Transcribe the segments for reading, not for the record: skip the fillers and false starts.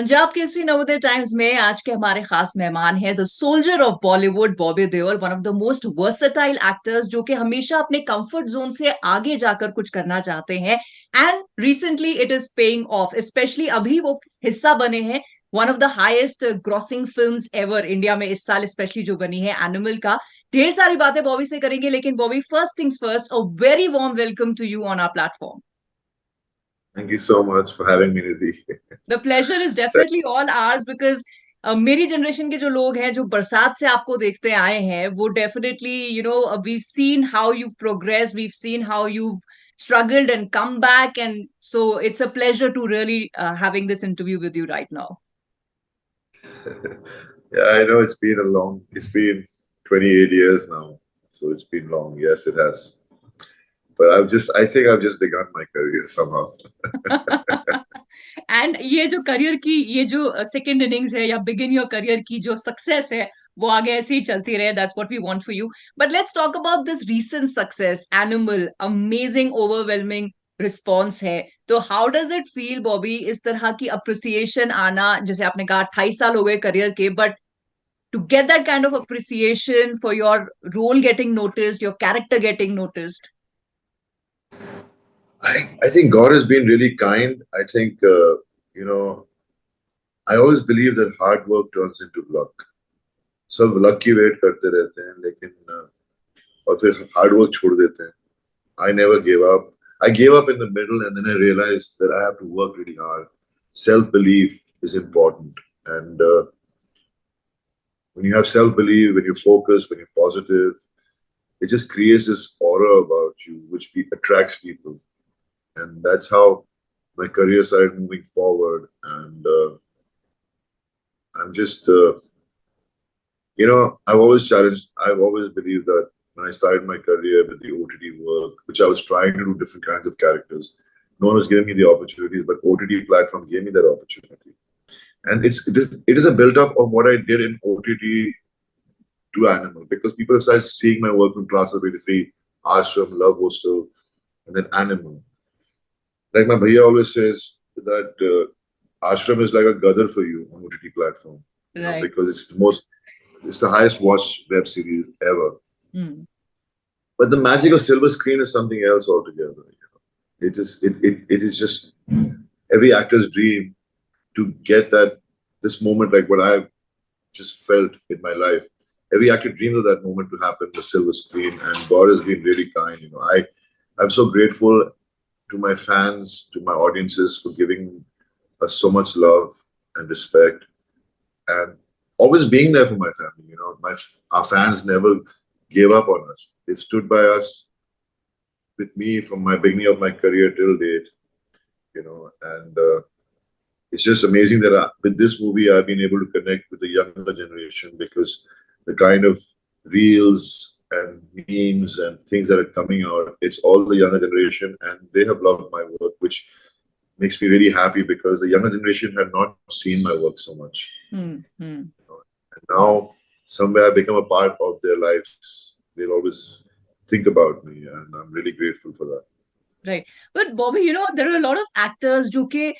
Punjab Kesari Navodaya times में आज के हमारे खास मेहमान हैं the soldier of Bollywood Bobby Deol, one of the most versatile actors जो कि हमेशा अपने कंफर्ट जोन से आगे जाकर कुछ करना चाहते हैं। And recently it is paying off, specially अभी वो हिस्सा बने हैं one of the highest grossing films ever India में इस साल, स्पेशली जो बनी है एनिमल का। ढेर सारी बातें बॉबी से करेंगे, लेकिन Bobby, first things first, a very warm welcome to you on our platform. Thank you so much for having me, Nidhi. The pleasure is So, definitely all ours because मेरी जनरेशन के जो लोग हैं जो बरसात से आपको देखते आए हैं, वो definitely we've seen how you progress, we've seen how you struggled and come back, and so it's a pleasure to really having this interview with you right now. yeah, I know it's been 28 years now. So it's been long. Yes, it has. But I think I've just begun my career somehow. And ये जो career की ये जो second innings है या begin your career की जो success है, वो आगे ऐसे ही चलती रहे। That's what we want for you. But let's talk about this recent success Animal, amazing overwhelming response है। तो how does it feel Bobby, इस तरह की अप्रिसिएशन आना? जैसे आपने कहा 28 साल हो गए करियर के, but to get that kind of appreciation for your role getting noticed, your character getting noticed. I think God has been really kind. I think, you know, I always believe that hard work turns into luck. सब luck की wait करते रहते हैं, लेकिन और फिर hard work छोड़ देते हैं. I never gave up. I gave up in the middle, and then I realized that I have to work really hard. Self-belief is important. And when you have self-belief, when you focus, when you're positive, it just creates this aura about you, which attracts people. And that's how my career started moving forward. And I'm just, I've always believed that when I started my career with the OTT work, which I was trying to do different kinds of characters, no one was giving me the opportunities, but OTT platform gave me that opportunity. And it is a build up of what I did in OTT to Animal, because people have started seeing my work from Class of 83, Ashram, Love Hostel, and then Animal. Like my bhaiya always says that Ashram is like a Gadar for you on OTT platform, Right. because it's the highest watched web series ever. Hmm. But the magic of silver screen is something else altogether. It is just every actor's dream to get this moment, like what I've just felt in my life. Every actor dreams of that moment to happen, the silver screen, and God has been really kind. I'm so grateful to my fans, to my audiences for giving us so much love and respect, and always being there for my family. Our fans never gave up on us. They stood by us, with me from my beginning of my career till date. And it's just amazing that with this movie I've been able to connect with the younger generation, because the kind of reels and memes and things that are coming out, it's all the younger generation, and they have loved my work, which makes me really happy, because the younger generation had not seen my work so much. Hmm. And now somewhere I become a part of their lives. They'll always think about me, and I'm really grateful for that. Right, but Bobby there are a lot of actors जो कि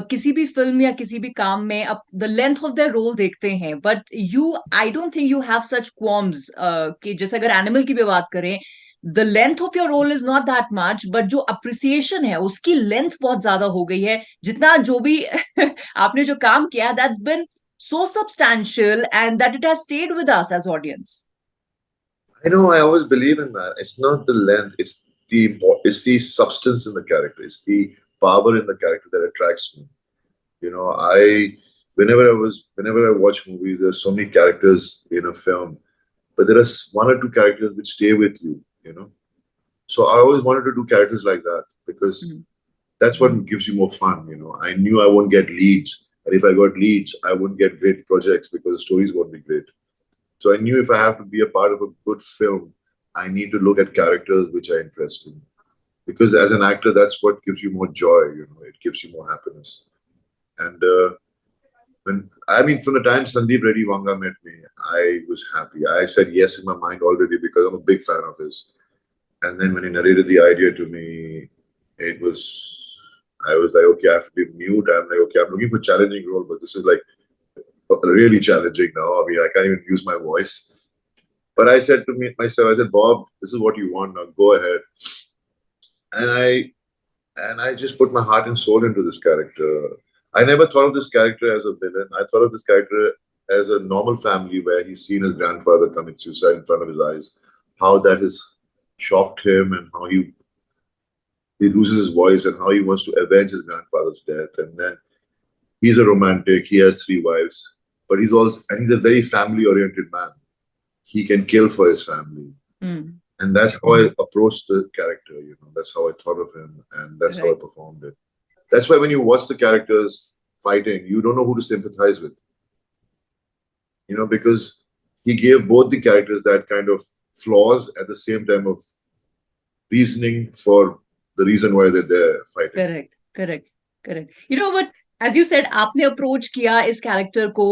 किसी भी film या किसी भी काम में अब the length of their role देखते हैं, but you, I don't think you have such qualms कि जैसे अगर एनिमल की भी बात करें, the length of your role is not that much, but जो अप्रिसिएशन है उसकी लेंथ बहुत ज्यादा हो गई है। जितना जो भी आपने जो काम किया, that's bin so substantial and that it has stayed with us as audience. I know. I always believe in that. It's not the length. It's the substance in the character. It's the power in the character that attracts me. I whenever I watch movies, there's so many characters in a film, but there are one or two characters which stay with you. So I always wanted to do characters like that, because that's what gives you more fun. I knew I won't get leads, and if I got leads, I wouldn't get great projects because the stories won't be great. So I knew if I have to be a part of a good film, I need to look at characters which are interesting. Because as an actor, that's what gives you more joy. It gives you more happiness. And from the time Sandeep Reddy Wanga met me, I was happy. I said yes in my mind already, because I'm a big fan of his. And then when he narrated the idea to me, I was like, okay, I have to be mute. I'm like, okay, I'm looking for challenging role, but this is like really challenging now. I mean, I can't even use my voice. But I said to myself, I said, Bob, this is what you want now. Go ahead. And I just put my heart and soul into this character. I never thought of this character as a villain. I thought of this character as a normal family where he's seen his grandfather commit suicide in front of his eyes, how that has shocked him, and how he loses his voice, and how he wants to avenge his grandfather's death. And then he's a romantic. He has three wives, but he's a very family oriented man. He can kill for his family. Mm. And that's how I approached the character, That's how I thought of him, and that's how I Right. performed it. That's why when you watch the characters fighting, you don't know who to sympathize with, because he gave both the characters that kind of flaws at the same time of reasoning for the reason why they're there fighting. Correct, correct, correct. But as you said, आपने approach किया इस character को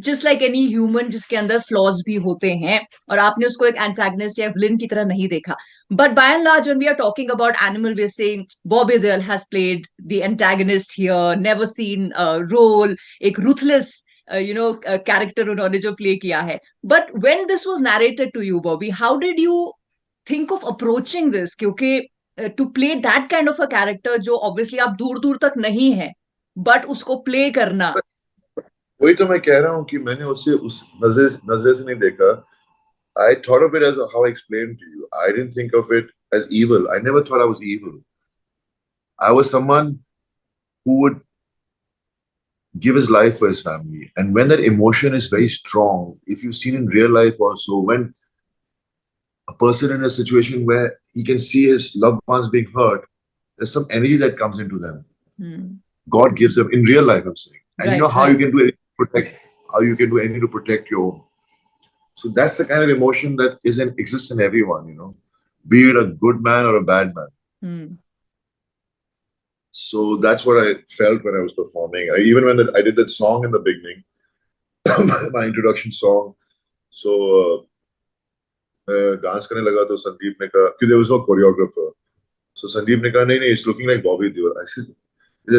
just like any human जिसके अंदर flaws भी होते हैं, और आपने उसको एक antagonist या villain की तरह नहीं देखा. But by and large, when we are talking about Animal, we are saying Bobby Deol has played the antagonist here, never seen a role, एक ruthless character उन्होंने जो play किया है. But when this was narrated to you, Bobby, how did you think of approaching this? क्योंकि to play that kind of a character जो obviously आप दूर दूर तक नहीं है, बट उसको प्ले करना. वही तो मैं कह रहा हूँ कि मैंने उसे उस नजर से नहीं देखा. I thought of it as how I explained to you. I didn't think of it as evil. I never thought I was evil. I was someone who would give his life for his family. And when that emotion is very strong, if you've seen in real life also, when a person in a situation where he can see his loved ones being hurt, there's some energy that comes into them. God gives them in real life, I'm saying. And you know how you can do anything to protect, how you can do anything to protect your own. So that's the kind of emotion that exists in everyone, be it a good man or a bad man. So that's what I felt when I was performing. Even when I did that song in the beginning, my introduction song. So dance करने लगा तो संदीप ने कहा कि there was no choreographer. So Sandeep ने कहा नहीं, it's looking like Bobby Deol. I said,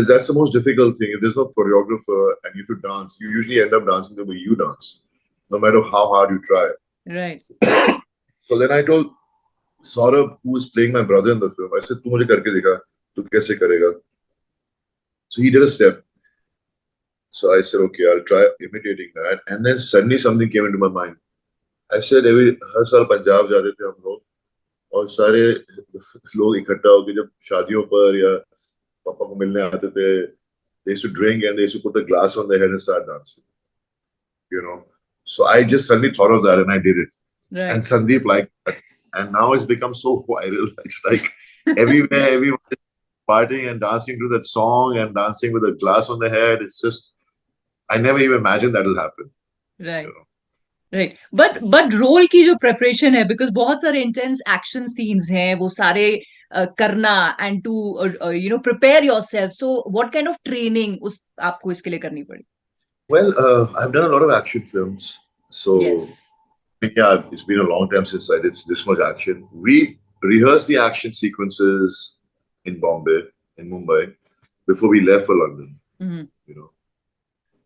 that's the most difficult thing. If there's no choreographer and if you dance, you usually end up dancing the way you dance, no matter how hard you try. Right. So then I told Saurabh, who was playing my brother in the film, I said, तू मुझे करके दिखा, तू कैसे करेगा? So he did a step. So I said, okay, I'll try imitating that. And then suddenly something came into my mind. I said, हर साल पंजाब जाते थे हम लोग, और सारे लोग इकट्ठा होकर जब शादियों पर या पापा को मिलने आते थे, they used to drink and they used to put the glass on their head and start dancing. So I just suddenly thought of that and I did it. Right. And Sandeep liked that. And now it's become so viral. It's like everywhere, everyone is partying and dancing to that song and dancing with a glass on the head. It's just, I never even imagined that will happen. Right. Right. But role की जो preparation है, because बहुत सारे intense action scenes हैं, वो सारे करना and to prepare yourself, so what kind of training आपको इसके लिए करनी पड़ी? Well, I've done a lot of action films, so yes. Yeah, it's been a long time since I did this much action. We rehearsed the action sequences in Bombay, in Mumbai, before we left for London.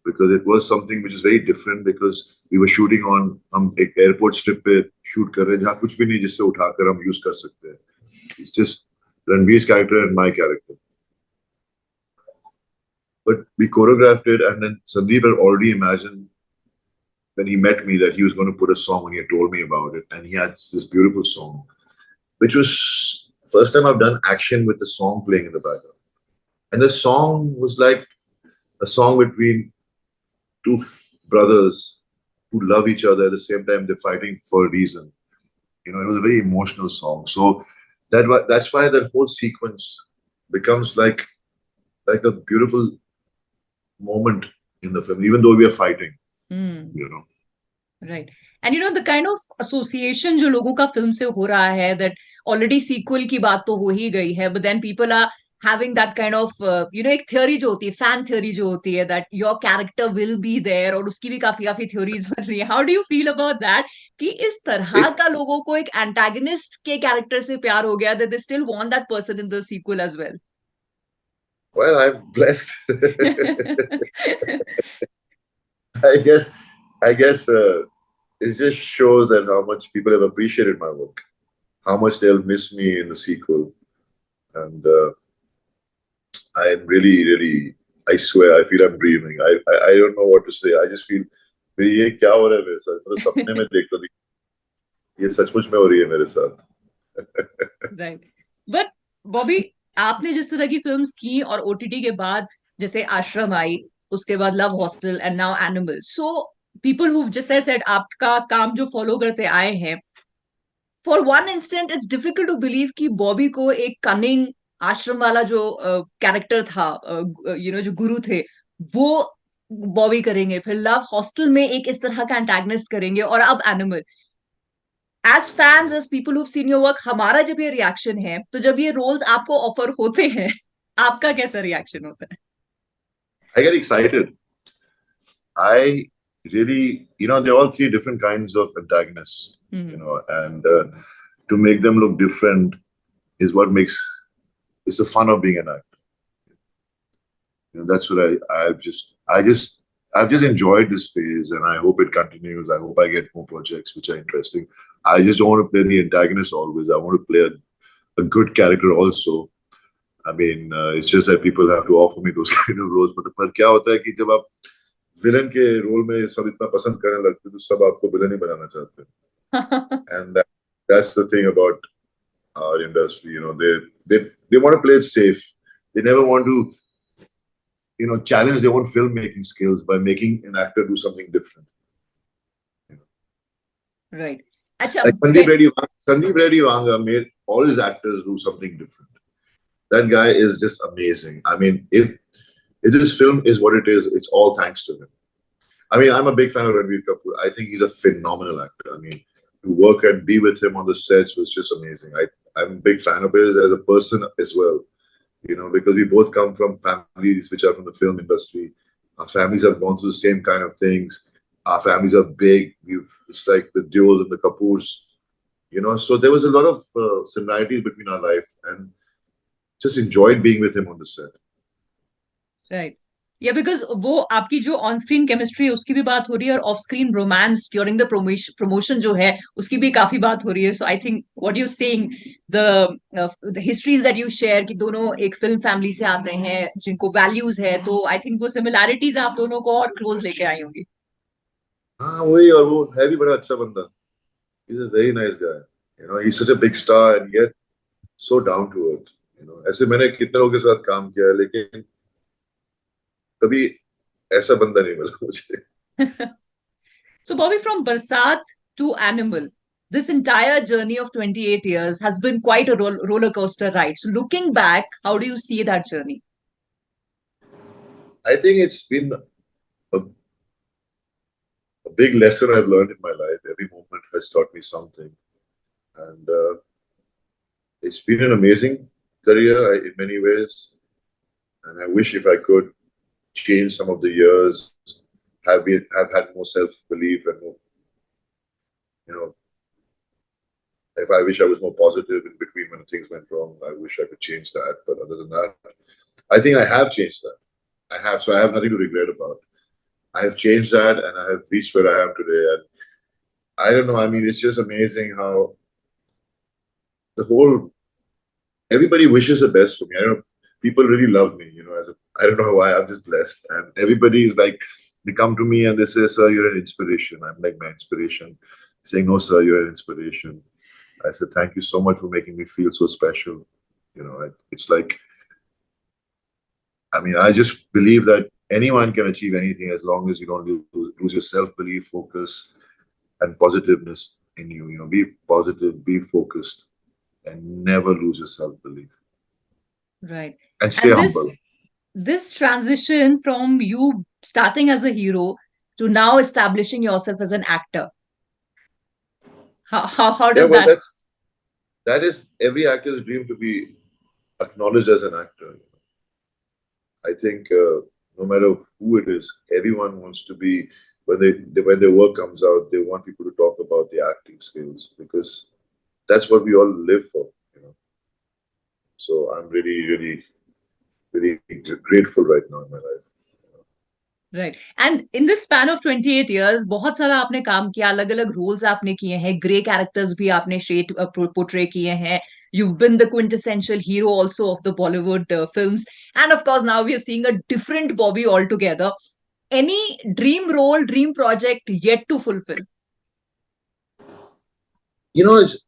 Because it was something which is very different, because we were shooting on एक airport strip पे shoot कर रहे हैं जहाँ कुछ भी नहीं जिससे उठाकर हम use कर सकते हैं. It's just Ranveer's character and my character. But we choreographed it, and then Sandeep had already imagined when he met me that he was going to put a song when he had told me about it, and he had this beautiful song, which was first time I've done action with the song playing in the background. And the song was like a song between two brothers who love each other at the same time they're fighting for a reason. It was a very emotional song. So that's why that whole sequence becomes like a beautiful moment in the film, even though we are fighting. Right. And the kind of association जो लोगों का film से हो रहा है, that already sequel की बात तो हो ही गई है, but then people are having that kind of एक theory जो होती है, fan theory जो होती है, that your character will be there, और उसकी भी काफी theories बन रही है. How do you feel about that? कि इस तरह का लोगों को एक antagonist के character से प्यार हो गया, that they still want that person in the sequel as well? Well, I'm blessed. I guess, I guess it just shows that how much people have appreciated my work, how much they'll miss me in the sequel, and I'm really, really. I swear, I feel I'm dreaming. I don't know what to say. I just feel ये क्या हो रहा है मेरे साथ मतलब सपने में देखता थी ये सचमुच में हो रही है मेरे साथ राइट, बट बॉबी, आपने जिस तरह की फिल्म्स की और ओटीटी के बाद, जैसे आश्रम आई, उसके बाद Love Hostel and now Animal, so people who just said आपका काम जो फॉलो करते आए हैं, for one instant it's difficult to believe कि बॉबी को एक कनिंग आश्रम वाला जो कैरेक्टर था, जो गुरु थे, वो बॉबी करेंगे, फिर लव हॉस्टल में एक इस तरह का एंटागनिस्ट करेंगे, और अब Animal. As fans, as people who seen your work, हमारा जब ये रिएक्शन है, तो जब ये रोल्स आपको ऑफर होते हैं, आपका कैसा रिएक्शन होता I get excited. I really, there are all three different kinds of antagonists, है? and to make them look different is what makes it's the fun of being an actor. That's what I've just enjoyed this phase, and I hope it continues. I hope I get more projects which are interesting. I just don't want to play the antagonist always. I want to play a good character also. I mean, it's just that people have to offer me those kind of roles. पर क्या होता है कि जब आप villain के role में सब इतना पसंद करने लगते हैं तो सब आपको विलन ही बनाना चाहते हैं and that's the thing about our industry, they want to play it safe. They never want to challenge their own filmmaking skills by making an actor do something different. Right, अच्छा। Like Sandeep Reddy Vanga made all his actors do something different. That guy is just amazing. I mean, if this film is what it is, it's all thanks to him. I mean, I'm a big fan of Ranveer Kapoor. I think he's a phenomenal actor. I mean, to work and be with him on the sets was just amazing. I'm a big fan of his as a person as well, because we both come from families which are from the film industry. Our families have gone through the same kind of things. Our families are big. It's like the Deol and the Kapoors, So there was a lot of similarities between our life, and just enjoyed being with him on the set. Right, या because वो आपकी जो on screen chemistry है उसकी भी बात हो रही है, और off screen romance during the promotion जो है उसकी भी काफी बात हो रही है। So I think what you saying, the histories that you share, कि दोनों एक फिल्म फैमिली से आते हैं जिनको वैल्यूज है, तो आई थिंक वो सिमिलैरिटीज आप दोनों को और क्लोज लेके आई होंगी। हाँ वही, और वो है भी बड़ा अच्छा बंदा. He's a very nice guy. He's such a big star and yet so down to earth. ऐसे मैंने कितने लोगों के साथ काम किया है, लेकिन कभी ऐसा बंदा नहीं मिला मुझे. So, Bobby, from Barsat to Animal, this entire journey of 28 years has been quite a roller coaster ride. So, looking back, how do you see that journey? I think it's been a big lesson I've learned in my life. Every moment has taught me something, and it's been an amazing career in many ways. And I wish if I could change some of the years, have had more self belief and more, you know, if I wish I was more positive in between when things went wrong, I wish I could change that. But other than that, I think I have changed that. I have, so I have nothing to regret about. I have changed that, and I have reached where I am today. And I don't know. I mean, it's just amazing how the whole everybody wishes the best for me. I don't know. People really love me, I don't know why. I'm just blessed, and everybody is like, they come to me and they say, "Sir, you're an inspiration." I'm like, my inspiration, saying, "No, sir, you're an inspiration." I said, "Thank you so much for making me feel so special." It's like, I mean, I just believe that anyone can achieve anything as long as you don't lose your self belief, focus, and positiveness in you. Be positive, be focused, and never lose your self belief. Right. And stay And this humble. this transition from you starting as a hero to now establishing yourself as an actor, how Yeah, does well, that? that is every actor's dream, to be acknowledged as an actor. I think no matter who it is, everyone wants to be, when their work comes out, they want people to talk about the acting skills, because that's what we all live for. So I'm really, really, really grateful right now in my life. Right and in this span of 28 years बहुत सारा आपने काम किया, अलग अलग roles आपने किए हैं, ग्रे कैरेक्टर्स भी आपने शेड पोर्ट्रे किए हैं. You've been the quintessential hero also of the Bollywood films, and of course now we are seeing a different Bobby altogether. Any dream role, dream project yet to fulfill?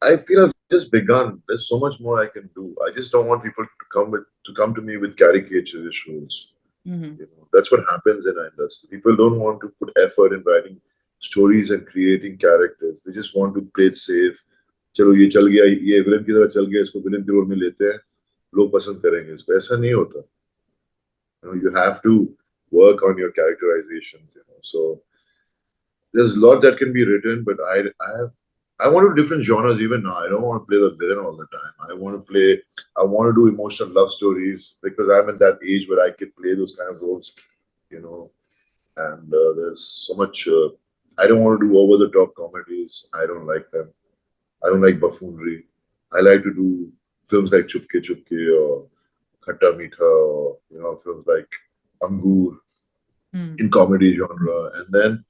I feel I've just begun. There's so much more I can do. I just don't want people to come to me with caricaturist roles. Mm-hmm. That's what happens in our industry. People don't want to put effort in writing stories and creating characters. They just want to play it safe. चलो ये चल गया, ये villain की तरह चल गया, इसको विलन के रोल में लेते हैं, लोग पसंद करेंगे इसको. ऐसा नहीं होता. You have to work on your characterizations. So there's a lot that can be written, but I want to do different genres even now. I don't want to play the villain all the time. I want to do emotional love stories because I'm in that age where I can play those kind of roles, and there's so much. I don't want to do over the top comedies. I don't like them. I don't like buffoonery. I like to do films like Chupke Chupke or Khatta Meetha or, films like Angur in comedy genre. And then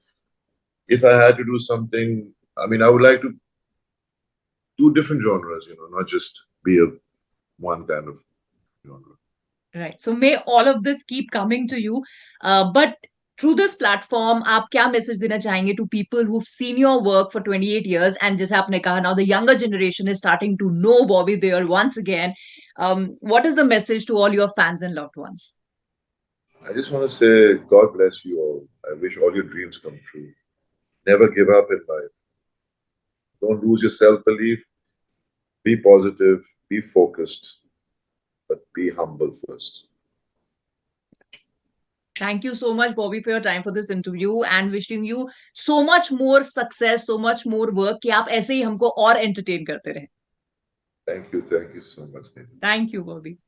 if I had to do something, I mean, I would like to do different genres, not just be one kind of genre. Right. So may all of this keep coming to you. But through this platform, आप क्या message देना चाहेंगे to people who've seen your work for 28 years and जैसे आपने कहा, now the younger generation is starting to know Bobby Deol once again. What is the message to all your fans and loved ones? I just want to say, God bless you all. I wish all your dreams come true. Never give up in life. Don't lose your self-belief. Be positive. Be focused. But be humble first. Thank you so much, Bobby, for your time for this interview and wishing you so much more success, so much more work कि आप ऐसे ही हमको और entertain करते रहें. Thank you so much. Thank you, Bobby.